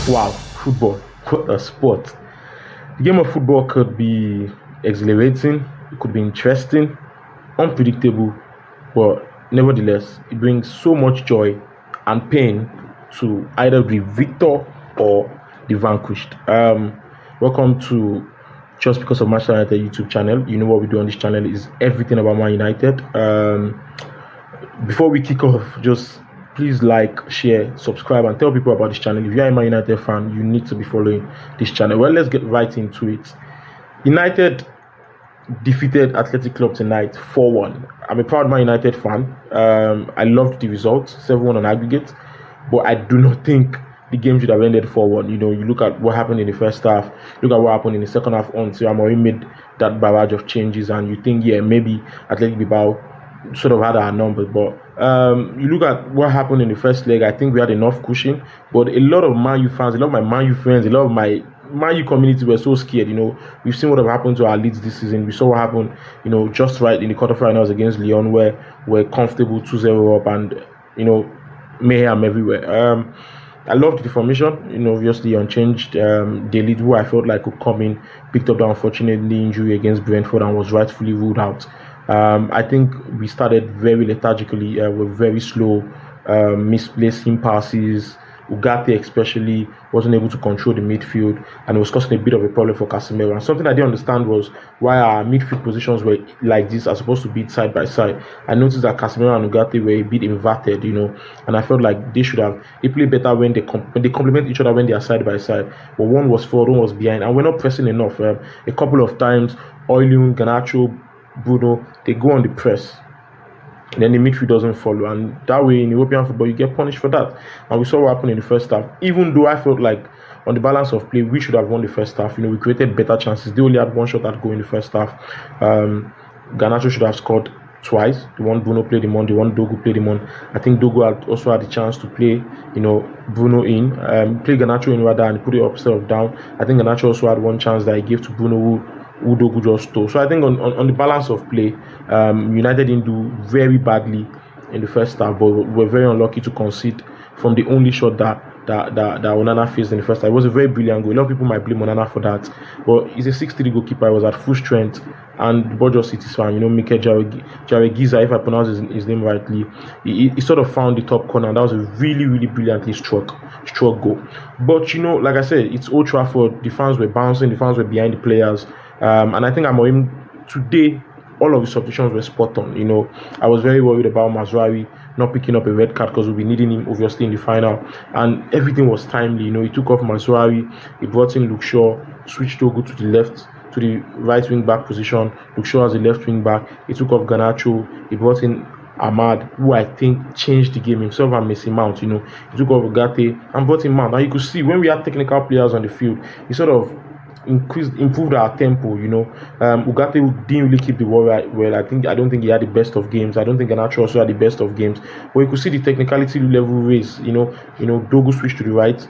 Wow, football, what a sport. The game of football could be exhilarating, it could be interesting, unpredictable, but nevertheless, it brings so much joy and pain to either the victor or the vanquished. Welcome to Just Because of Manchester United YouTube channel. You know what we do on this channel is everything about Man United. Before we kick off, just please like, share, subscribe, and tell people about this channel. If you are a Man United fan, you need to be following this channel. Well, let's get right into it. United defeated Athletic Club tonight 4-1. I'm a proud Man United fan. I loved the result, 7-1 on aggregate, but I do not think the game should have ended 4-1. You know, you look at what happened in the first half, look at what happened in the second half until Amorim made that barrage of changes, and you think, yeah, maybe Athletic Bilbao sort of had our numbers, but you look at what happened in the first leg. I think we had enough cushion, but a lot of Man U fans, a lot of my Man U friends, a lot of my Man U community were so scared. You know, we've seen what have happened to our leads this season. We saw what happened, you know, just right in the quarterfinals against Lyon, where we're comfortable 2-0 up, and you know, mayhem everywhere. I loved the formation, you know, obviously unchanged. Daily, who I felt like could come in, picked up the unfortunate injury against Brentford and was rightfully ruled out. I think we started very lethargically. We're very slow, misplacing passes. Ugarte especially wasn't able to control the midfield, and it was causing a bit of a problem for Casemiro. And something I didn't understand was why our midfield positions were like this, as opposed to be side by side. I noticed that Casemiro and Ugarte were a bit inverted, you know, and I felt like they play better when they complement each other when they are side by side. But one was forward, one was behind, and we're not pressing enough. A couple of times, Højlund, Garnacho, Bruno, they go on the press, and then the midfield doesn't follow, and that way in European football you get punished for that. And we saw what happened in the first half. Even though I felt like on the balance of play we should have won the first half, you know, we created better chances. They only had one shot at goal in the first half. Garnacho should have scored twice. The one Bruno played him on, the one Dogu played him on. I think Dogu also had the chance to play, you know, Bruno in, play Garnacho in rather, and put it up instead of down. I think Garnacho also had one chance that he gave to Bruno, who Dogu just stole. So I think on the balance of play, United didn't do very badly in the first half, but were very unlucky to concede from the only shot that Onana faced in the first half. It was a very brilliant goal. A lot of people might blame Onana for that, but he's a 6'3" goalkeeper. He was at full strength, and the ball just hit his fan. You know, Mikel Jaureguizar, if I pronounce his name rightly, he sort of found the top corner, and that was a really, really brilliantly struck goal. But you know, like I said, it's Old Trafford. The fans were bouncing, the fans were behind the players. And I think Amorim today, all of his substitutions were spot on. You know, I was very worried about Mazraoui not picking up a red card because we'll be needing him obviously in the final, and everything was timely. You know, he took off Mazraoui, he brought in Luke Shaw, switched Togo to the left, to the right wing back position. Luke Shaw as the left wing back. He took off Garnacho, he brought in Ahmad, who I think changed the game, himself and Mason Mount. You know, he took off Ugarte and brought in Mount. Now you could see when we had technical players on the field, he sort of improved our tempo. You know, Ugarte didn't really keep the ball right well. I don't think he had the best of games. I don't think Garnacho also had the best of games. But you could see the technicality level raise. You know, Dogu switched to the right.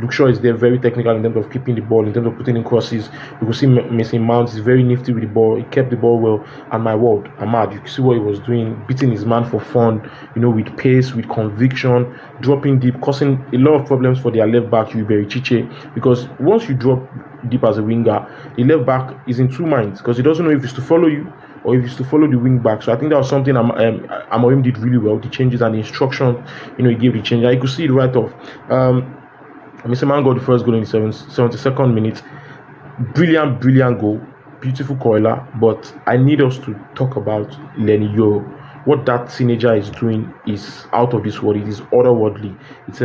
Luke Shaw is there, very technical in terms of keeping the ball, in terms of putting in crosses. You could see Mason Mount is very nifty with the ball. He kept the ball well. And my word, Ahmad, you could see what he was doing, beating his man for fun, you know, with pace, with conviction, dropping deep, causing a lot of problems for their left back, Yuberi Chiche, because once you drop deep as a winger, the left back is in two minds, because he doesn't know if it's to follow you or if it's to follow the wing back. So I think that was something Amorim did really well. The changes and the instruction, you know, he gave the change. I could see it right off. Mr. Man got the first goal in the 72nd minute. Brilliant goal. Beautiful curler. But I need us to talk about Lenny Yoro. What that teenager is doing is out of this world. It is otherworldly.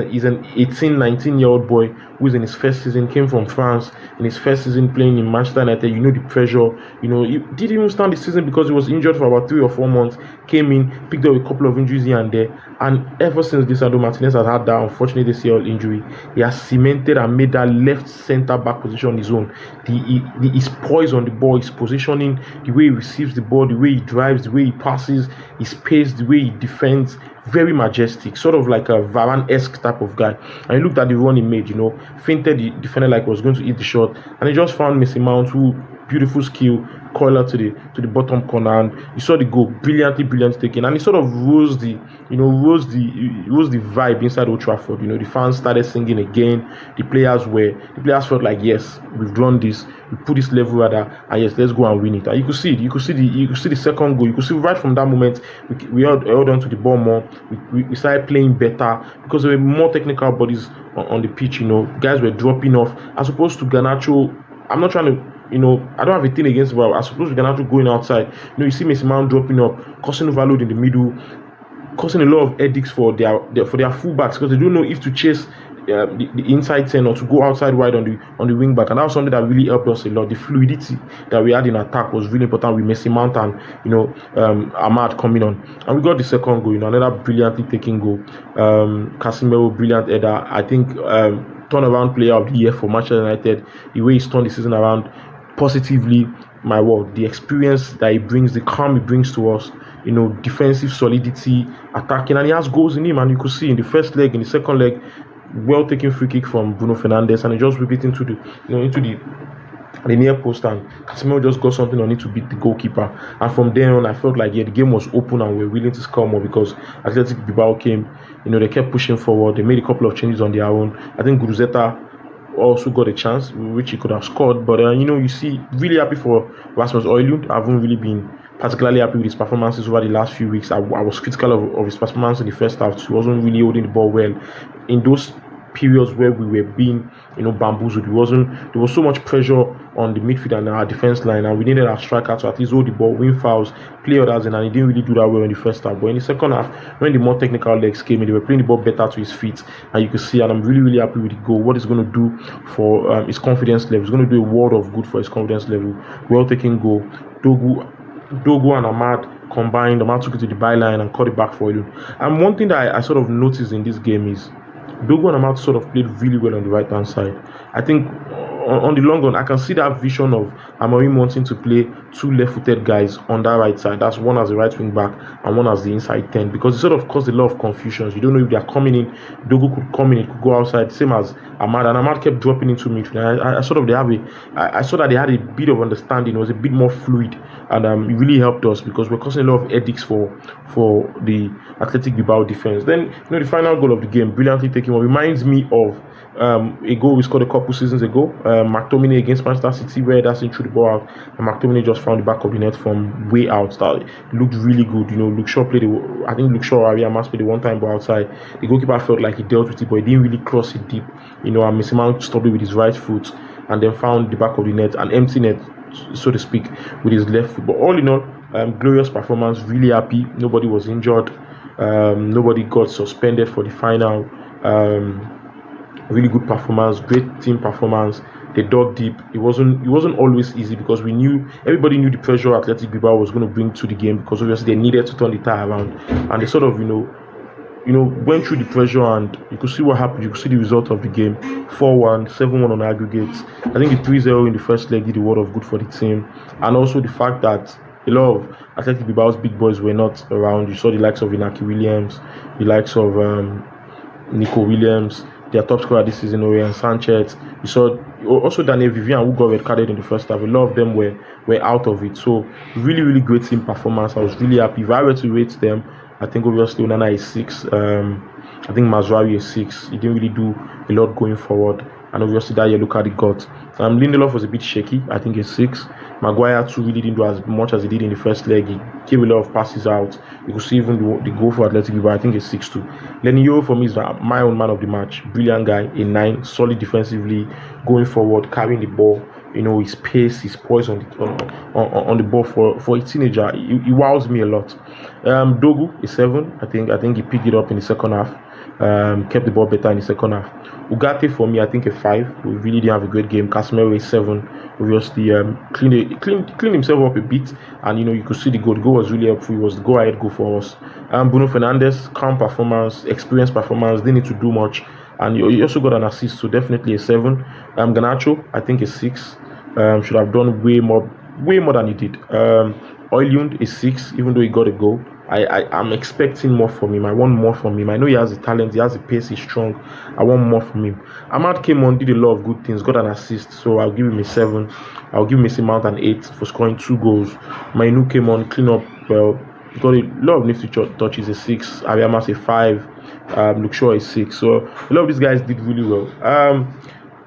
He's an 19-year-old boy who is in his first season, came from France, in his first season playing in Manchester United. You know the pressure. You know, he didn't even start the season because he was injured for about 3 or 4 months. Came in, picked up a couple of injuries here and there. And ever since Lisandro Martinez has had that unfortunate ACL injury, he has cemented and made that left centre-back position his own. His poise on the ball, his positioning, the way he receives the ball, the way he drives, the way he passes, his pace, the way he defends, very majestic, sort of like a Varane-esque type of guy. And he looked at the run he made, you know, fainted the defender like he was going to hit the shot, and he just found Mason Mount, who beautiful skill, curler to the bottom corner, and you saw the goal, brilliantly taken, and it sort of rose the vibe inside Old Trafford. The fans started singing again. The players felt like, yes, we've drawn this, we put this level rather, and yes, let's go and win it. And you could see the second goal. You could see right from that moment we held on to the ball more. We started playing better because there were more technical bodies on the pitch. Guys were dropping off as opposed to Garnacho. I'm not trying to, I don't have a thing against, but I suppose we can actually going outside. You see Mason Mount dropping up, causing overload in the middle, causing a lot of headaches for their fullbacks because they don't know if to chase the inside 10 or to go outside wide on the wing back, and that was something that really helped us a lot. The fluidity that we had in attack was really important with Mason Mount and Ahmad coming on, and we got the second goal. Another brilliantly taken goal. Casemiro, brilliant header. I think turnaround player of the year for Manchester United. The way he's turned the season around positively, my word, the experience that he brings, the calm he brings to us, defensive solidity, attacking, and he has goals in him. And you could see in the first leg, in the second leg, well taken free kick from Bruno Fernandes, and he just whipped it into the near post, and Casemiro just got something on it to beat the goalkeeper. And from then on, I felt like the game was open and we were willing to score more because Athletic Bilbao came. They kept pushing forward. They made a couple of changes on their own. I think Guruceta also got a chance, which he could have scored. But you see, really happy for Rasmus Højlund. I haven't really been particularly happy with his performances over the last few weeks. I was critical of his performance in the first half. He wasn't really holding the ball well in those periods where we were being bamboozled. There was so much pressure on the midfield and our defense line, and we needed our striker to at least hold the ball, win fouls, play others in, and he didn't really do that well in the first half. But in the second half, when the more technical legs came in, they were playing the ball better to his feet, and you could see, and I'm really happy with the goal. What it's going to do for his confidence level, it's going to do a world of good for his confidence level. Well taken goal. Dogu and Ahmad combined. Ahmad took it to the byline and cut it back for Højlund. And one thing that I sort of noticed in this game is Dogu and Ahmad sort of played really well on the right hand side. I think on the long run, I can see that vision of Amorim wanting to play two left-footed guys on that right side. That's one as the right wing back and one as the inside 10, because it sort of caused a lot of confusions. You don't know if they are coming in. Dogu could come in, it could go outside, same as Ahmad, and Ahmad kept dropping into midfield. I saw that they had a bit of understanding. It was a bit more fluid, and it really helped us because we're causing a lot of headaches for the Athletic Bilbao defense. Then the final goal of the game, brilliantly taken one, reminds me of a goal we scored a couple seasons ago, McTominay against Manchester City, where that's threw the ball out, and McTominay just found the back of the net from way out. That looked really good. Luke Shaw played I think Luke Shaw or Arias Mas played the one-time ball outside. The goalkeeper felt like he dealt with it, but he didn't really cross it deep. And Mason Mount stopped it with his right foot and then found the back of the net, an empty net, so to speak, with his left foot. But all in all, glorious performance. Really happy. Nobody was injured. Nobody got suspended for the final. Really good performance, great team performance. They dug deep. It wasn't always easy because everybody knew the pressure Athletic Bilbao was going to bring to the game, because obviously they needed to turn the tide around, and they sort of went through the pressure, and you could see what happened. You could see the result of the game: 4-1, 7-1 on aggregates. I think the 3-0 in the first leg did a world of good for the team, and also the fact that a lot of Athletic Bilbao's big boys were not around. You saw the likes of Inaki Williams, the likes of Nico Williams, their top scorer this season, Orion Sanchez. You saw also Daniel Vivian, who got red carded in the first half. A lot of them were out of it. So really great team performance. I was really happy. If I were to rate them, I think obviously Onana is 6. I think Mazraoui is 6. He didn't really do a lot going forward, and obviously that yellow card he got. Lindelof was a bit shaky. I think he's 6. Maguire too really didn't do as much as he did in the first leg. He gave a lot of passes out. You could see even the goal for Athletic Bilbao. I think it's 6-2. Lenny for me is my own man of the match. Brilliant guy, a 9, solid defensively, going forward, carrying the ball. His pace, his poise on the ball for a teenager. He wows me a lot. Dogu is 7. I think he picked it up in the second half. Kept the ball better in the second half. Ugarte for me, I think a 5. We really didn't have a great game. Casemiro is 7. Obviously, cleaned himself up a bit, and you could see the goal. The goal was really helpful. It was the go-ahead goal for us. Bruno Fernandes, calm performance, experienced performance. Didn't need to do much, and he also got an assist, so definitely a 7. Garnacho, I think a 6. Should have done way more than he did. Højlund is 6, even though he got a goal. I'm expecting more from him. I want more from him. I know he has the talent, he has the pace, he's strong. I want more from him. Ahmad came on, did a lot of good things, got an assist, so I'll give him a 7. I'll give Mason Mount an 8 for scoring 2 goals. Mainu came on, clean up well, got a lot of nifty touches, a 6. Abiyamas a 5. Luke Shaw a 6. So a lot of these guys did really well.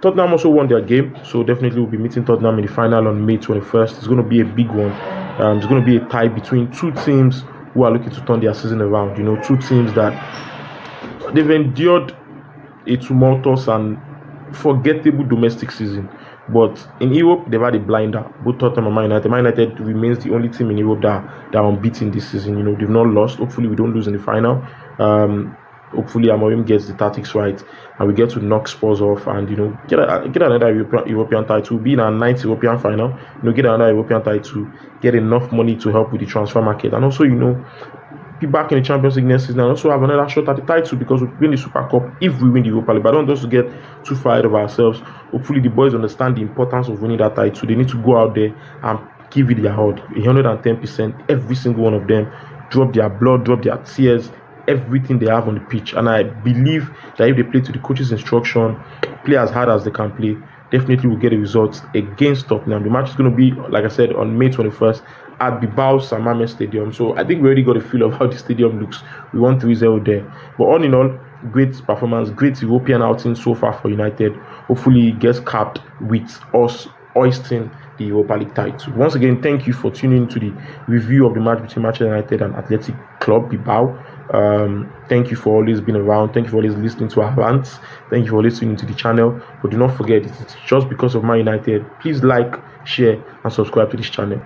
Tottenham also won their game, so definitely we'll be meeting Tottenham in the final on May 21st. It's going to be a big one. It's going to be a tie between two teams who are looking to turn their season around. You know, two teams that they've endured a tumultuous and forgettable domestic season, but in Europe they've had a blinder. Both Tottenham and Man United. Man United remains the only team in Europe that are unbeaten this season. You know, they've not lost. Hopefully we don't lose in the final. Hopefully Amorim gets the tactics right and we get to knock Spurs off and, you know, get another European title, be in our 9th European final, you know, get another European title, get enough money to help with the transfer market, and also, you know, be back in the Champions League next season and also have another shot at the title because we win the Super Cup if we win the Europa League. But I don't just get too far ahead of ourselves. Hopefully the boys understand the importance of winning that title. They need to go out there and give it their all, 110%. Every single one of them drop their blood, drop their tears, everything they have on the pitch. And I believe that if they play to the coach's instruction, play as hard as they can play, definitely will get the results against Tottenham. The match is going to be, like I said, on May 21st at Bilbao San Mamés Stadium. So I think we already got a feel of how the stadium looks. We won 3-0 there. But all in all, great performance, great European outing so far for United. Hopefully it gets capped with us hoisting the Europa League title. Once again, thank you for tuning into the review of the match between Manchester United and Athletic Club Bilbao. Thank you for always being around. Thank you for always listening to our rants. Thank you for listening to the channel. But do not forget, it's just because of Man United. Please like, share, and subscribe to this channel.